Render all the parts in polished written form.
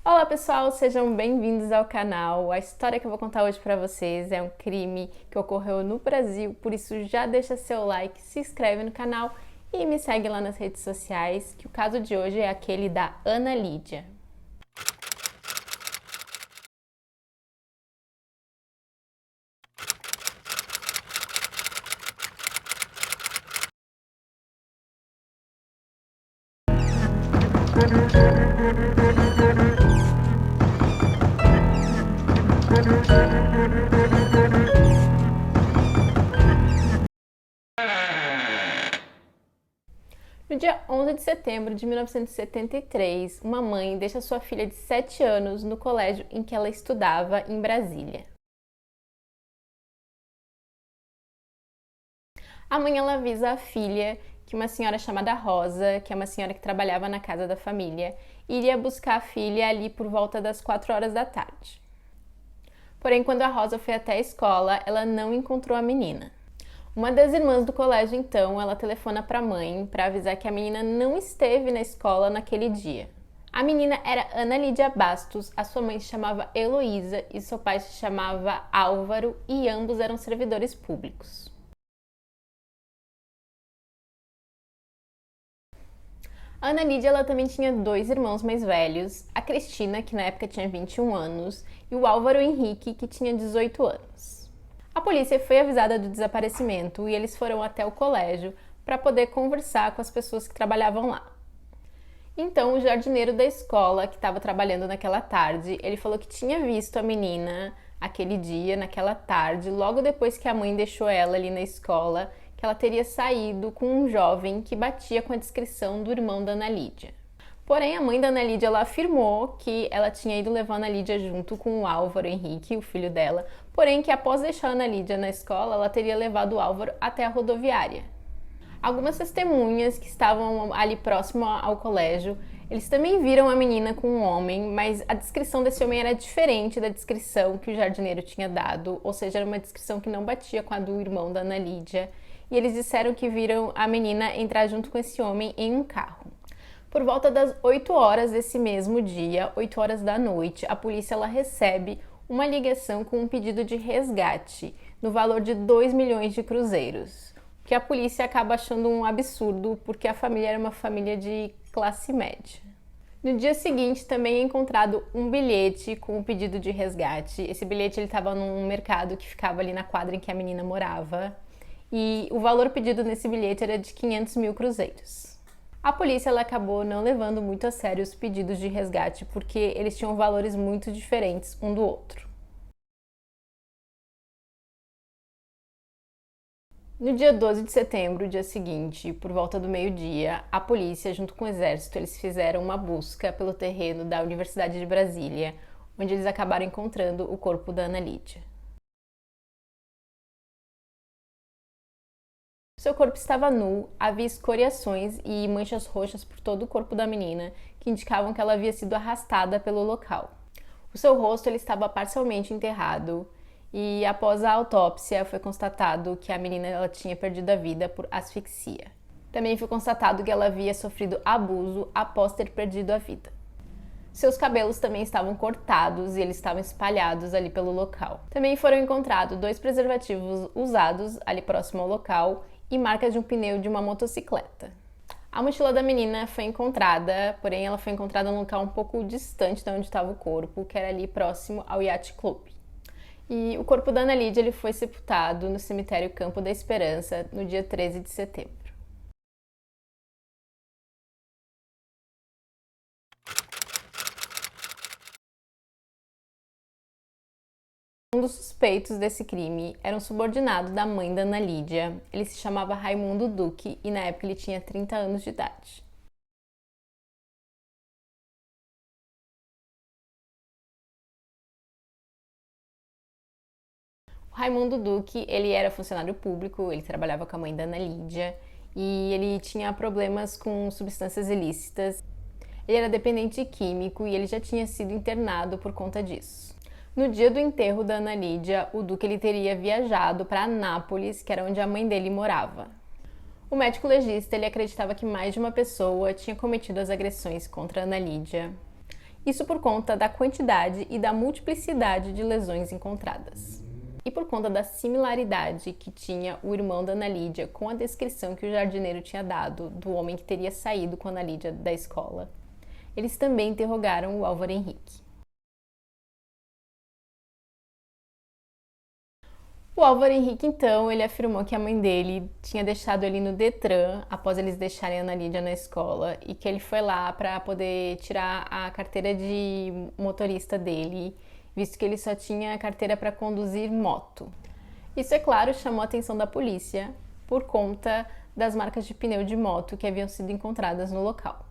Olá pessoal, sejam bem-vindos ao canal. A história que eu vou contar hoje para vocês é um crime que ocorreu no Brasil, por isso já deixa seu like, se inscreve no canal e me segue lá nas redes sociais, que o caso de hoje é aquele da Ana Lídia. No dia 11 de setembro de 1973, uma mãe deixa sua filha de 7 anos no colégio em que ela estudava em Brasília. A mãe ela avisa a filha que uma senhora chamada Rosa, que é uma senhora que trabalhava na casa da família, iria buscar a filha ali por volta das 4 horas da tarde. Porém, quando a Rosa foi até a escola, ela não encontrou a menina. Uma das irmãs do colégio, então, ela telefona para a mãe para avisar que a menina não esteve na escola naquele dia. A menina era Ana Lídia Bastos, a sua mãe se chamava Heloísa e seu pai se chamava Álvaro e ambos eram servidores públicos. A Ana Lídia ela também tinha dois irmãos mais velhos, a Cristina, que na época tinha 21 anos, e o Álvaro Henrique, que tinha 18 anos. A polícia foi avisada do desaparecimento e eles foram até o colégio para poder conversar com as pessoas que trabalhavam lá. Então, o jardineiro da escola, que estava trabalhando naquela tarde, ele falou que tinha visto a menina aquele dia, naquela tarde, logo depois que a mãe deixou ela ali na escola, que ela teria saído com um jovem que batia com a descrição do irmão da Ana Lídia. Porém, a mãe da Ana Lídia ela afirmou que ela tinha ido levar a Ana Lídia junto com o Álvaro Henrique, o filho dela, porém que após deixar a Ana Lídia na escola, ela teria levado o Álvaro até a rodoviária. Algumas testemunhas que estavam ali próximo ao colégio, eles também viram a menina com um homem, mas a descrição desse homem era diferente da descrição que o jardineiro tinha dado, ou seja, era uma descrição que não batia com a do irmão da Ana Lídia, e eles disseram que viram a menina entrar junto com esse homem em um carro. Por volta das 8 horas desse mesmo dia, 8 horas da noite, a polícia ela recebe uma ligação com um pedido de resgate no valor de 2 milhões de cruzeiros, que a polícia acaba achando um absurdo porque a família era uma família de classe média. No dia seguinte também é encontrado um bilhete com o pedido de resgate. Esse bilhete estava num mercado que ficava ali na quadra em que a menina morava e o valor pedido nesse bilhete era de 500 mil cruzeiros. A polícia ela acabou não levando muito a sério os pedidos de resgate porque eles tinham valores muito diferentes um do outro. No dia 12 de setembro, dia seguinte, por volta do meio-dia, a polícia, junto com o exército, eles fizeram uma busca pelo terreno da Universidade de Brasília, onde eles acabaram encontrando o corpo da Ana Lídia. Seu corpo estava nu, havia escoriações e manchas roxas por todo o corpo da menina, que indicavam que ela havia sido arrastada pelo local. O seu rosto ele estava parcialmente enterrado e após a autópsia foi constatado que a menina ela tinha perdido a vida por asfixia. Também foi constatado que ela havia sofrido abuso após ter perdido a vida. Seus cabelos também estavam cortados e eles estavam espalhados ali pelo local. Também foram encontrados 2 preservativos usados ali próximo ao local e marcas de um pneu de uma motocicleta. A mochila da menina foi encontrada, porém ela foi encontrada num local um pouco distante de onde estava o corpo, que era ali próximo ao Yacht Club. E o corpo da Ana Lídia ele foi sepultado no cemitério Campo da Esperança no dia 13 de setembro. Um dos suspeitos desse crime era um subordinado da mãe da Ana Lídia. Ele se chamava Raimundo Duque e na época ele tinha 30 anos de idade. O Raimundo Duque, ele era funcionário público, ele trabalhava com a mãe da Ana Lídia e ele tinha problemas com substâncias ilícitas. Ele era dependente químico e ele já tinha sido internado por conta disso. No dia do enterro da Ana Lídia, o Duque ele teria viajado para Anápolis, que era onde a mãe dele morava. O médico legista ele acreditava que mais de uma pessoa tinha cometido as agressões contra a Ana Lídia. Isso por conta da quantidade e da multiplicidade de lesões encontradas. E por conta da similaridade que tinha o irmão da Ana Lídia com a descrição que o jardineiro tinha dado do homem que teria saído com a Ana Lídia da escola, eles também interrogaram o Álvaro Henrique. O Álvaro Henrique, então, ele afirmou que a mãe dele tinha deixado ele no Detran após eles deixarem a Ana Lídia na escola e que ele foi lá para poder tirar a carteira de motorista dele, visto que ele só tinha carteira para conduzir moto. Isso, é claro, chamou a atenção da polícia por conta das marcas de pneu de moto que haviam sido encontradas no local.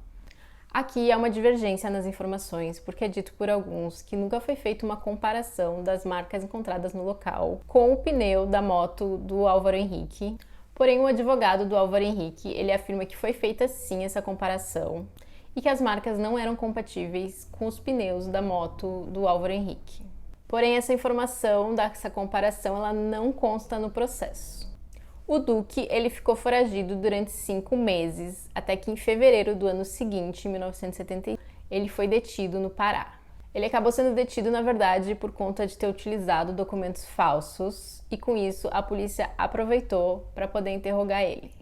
Aqui há uma divergência nas informações, porque é dito por alguns que nunca foi feita uma comparação das marcas encontradas no local com o pneu da moto do Álvaro Henrique. Porém, o advogado do Álvaro Henrique, ele afirma que foi feita sim essa comparação e que as marcas não eram compatíveis com os pneus da moto do Álvaro Henrique. Porém, essa informação dessa comparação ela não consta no processo. O Duque ele ficou foragido durante 5 meses, até que em fevereiro do ano seguinte, 1971, ele foi detido no Pará. Ele acabou sendo detido, na verdade, por conta de ter utilizado documentos falsos e, com isso, a polícia aproveitou para poder interrogar ele.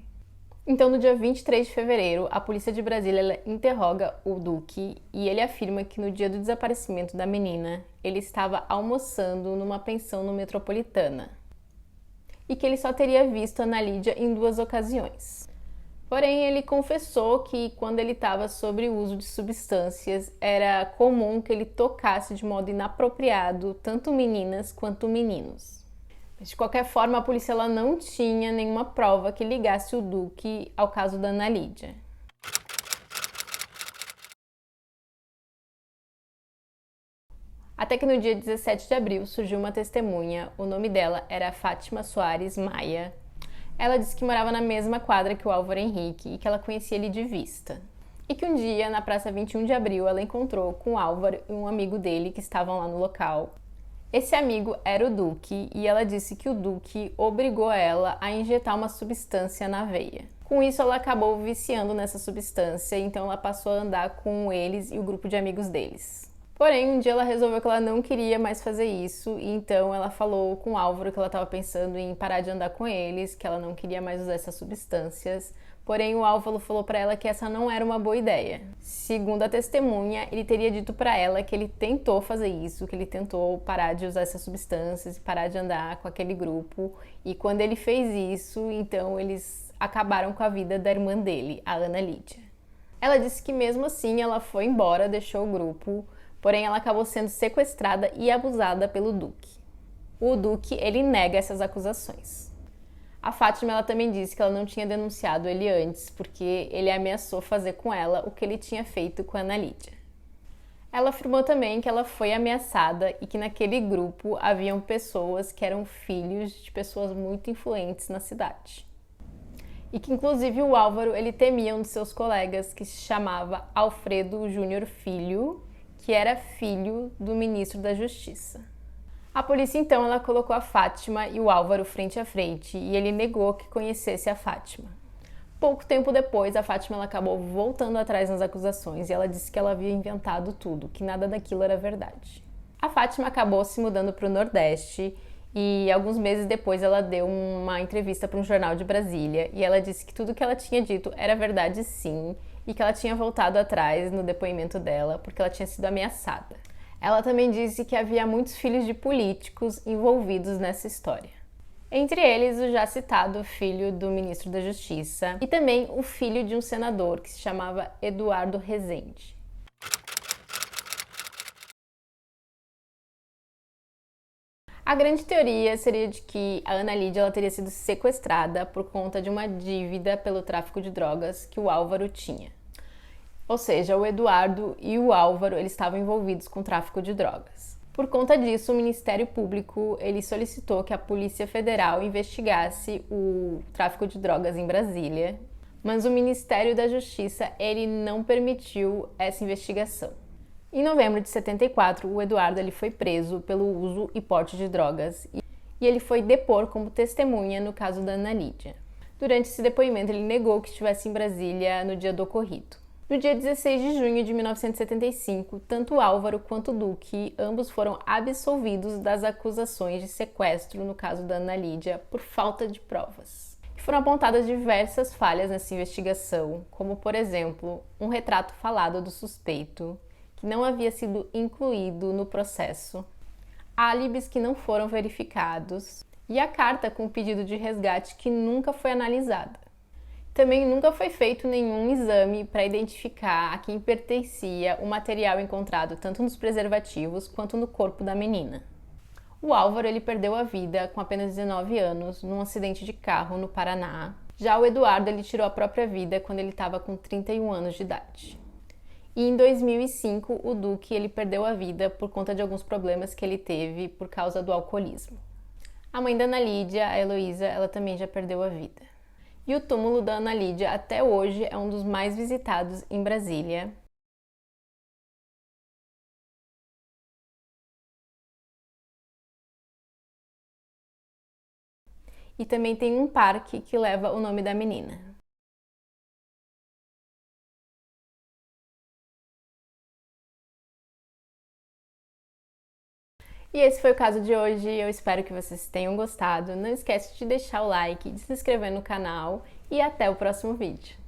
Então, no dia 23 de fevereiro, a polícia de Brasília interroga o Duque e ele afirma que no dia do desaparecimento da menina, ele estava almoçando numa pensão no Metropolitana e que ele só teria visto a Ana Lídia em 2 ocasiões. Porém, ele confessou que quando ele estava sob o uso de substâncias, era comum que ele tocasse de modo inapropriado tanto meninas quanto meninos. De qualquer forma, a polícia ela não tinha nenhuma prova que ligasse o Duque ao caso da Ana Lídia. Até que no dia 17 de abril surgiu uma testemunha, o nome dela era Fátima Soares Maia. Ela disse que morava na mesma quadra que o Álvaro Henrique e que ela conhecia ele de vista. E que um dia, na praça 21 de abril, ela encontrou com o Álvaro e um amigo dele que estavam lá no local. Esse amigo era o Duque e ela disse que o Duque obrigou ela a injetar uma substância na veia. Com isso, ela acabou viciando nessa substância, então ela passou a andar com eles e o grupo de amigos deles. Porém, um dia ela resolveu que ela não queria mais fazer isso, e então ela falou com o Álvaro que ela estava pensando em parar de andar com eles, que ela não queria mais usar essas substâncias. Porém, o Álvaro falou para ela que essa não era uma boa ideia. Segundo a testemunha, ele teria dito para ela que ele tentou fazer isso, que ele tentou parar de usar essas substâncias e parar de andar com aquele grupo. E quando ele fez isso, então eles acabaram com a vida da irmã dele, a Ana Lídia. Ela disse que mesmo assim ela foi embora, deixou o grupo, porém ela acabou sendo sequestrada e abusada pelo Duque. O Duque, ele nega essas acusações. A Fátima, ela também disse que ela não tinha denunciado ele antes, porque ele ameaçou fazer com ela o que ele tinha feito com a Ana Lídia. Ela afirmou também que ela foi ameaçada e que naquele grupo haviam pessoas que eram filhos de pessoas muito influentes na cidade. E que inclusive o Álvaro, ele temia um de seus colegas que se chamava Alfredo Júnior Filho, que era filho do ministro da Justiça. A polícia então ela colocou a Fátima e o Álvaro frente a frente e ele negou que conhecesse a Fátima. Pouco tempo depois, a Fátima ela acabou voltando atrás nas acusações e ela disse que ela havia inventado tudo, que nada daquilo era verdade. A Fátima acabou se mudando para o Nordeste e alguns meses depois ela deu uma entrevista para um jornal de Brasília e ela disse que tudo que ela tinha dito era verdade sim, e que ela tinha voltado atrás no depoimento dela porque ela tinha sido ameaçada. Ela também disse que havia muitos filhos de políticos envolvidos nessa história. Entre eles, o já citado filho do ministro da Justiça e também o filho de um senador que se chamava Eduardo Rezende. A grande teoria seria de que a Ana Lídia ela teria sido sequestrada por conta de uma dívida pelo tráfico de drogas que o Álvaro tinha. Ou seja, o Eduardo e o Álvaro eles estavam envolvidos com o tráfico de drogas. Por conta disso, o Ministério Público ele solicitou que a Polícia Federal investigasse o tráfico de drogas em Brasília, mas o Ministério da Justiça ele não permitiu essa investigação. Em novembro de 74, o Eduardo ele foi preso pelo uso e porte de drogas e ele foi depor como testemunha no caso da Ana Lídia. Durante esse depoimento, ele negou que estivesse em Brasília no dia do ocorrido. No dia 16 de junho de 1975, tanto Álvaro quanto Duque, ambos foram absolvidos das acusações de sequestro no caso da Ana Lídia por falta de provas. E foram apontadas diversas falhas nessa investigação, como, por exemplo, um retrato falado do suspeito, que não havia sido incluído no processo, álibis que não foram verificados e a carta com o pedido de resgate que nunca foi analisada. Também nunca foi feito nenhum exame para identificar a quem pertencia o material encontrado tanto nos preservativos quanto no corpo da menina. O Álvaro ele perdeu a vida com apenas 19 anos num acidente de carro no Paraná. Já o Eduardo ele tirou a própria vida quando ele estava com 31 anos de idade. E em 2005 o Duque ele perdeu a vida por conta de alguns problemas que ele teve por causa do alcoolismo. A mãe da Ana Lídia, a Heloísa, ela também já perdeu a vida. E o túmulo da Ana Lídia até hoje é um dos mais visitados em Brasília. E também tem um parque que leva o nome da menina. E esse foi o caso de hoje, eu espero que vocês tenham gostado. Não esquece de deixar o like, de se inscrever no canal e até o próximo vídeo.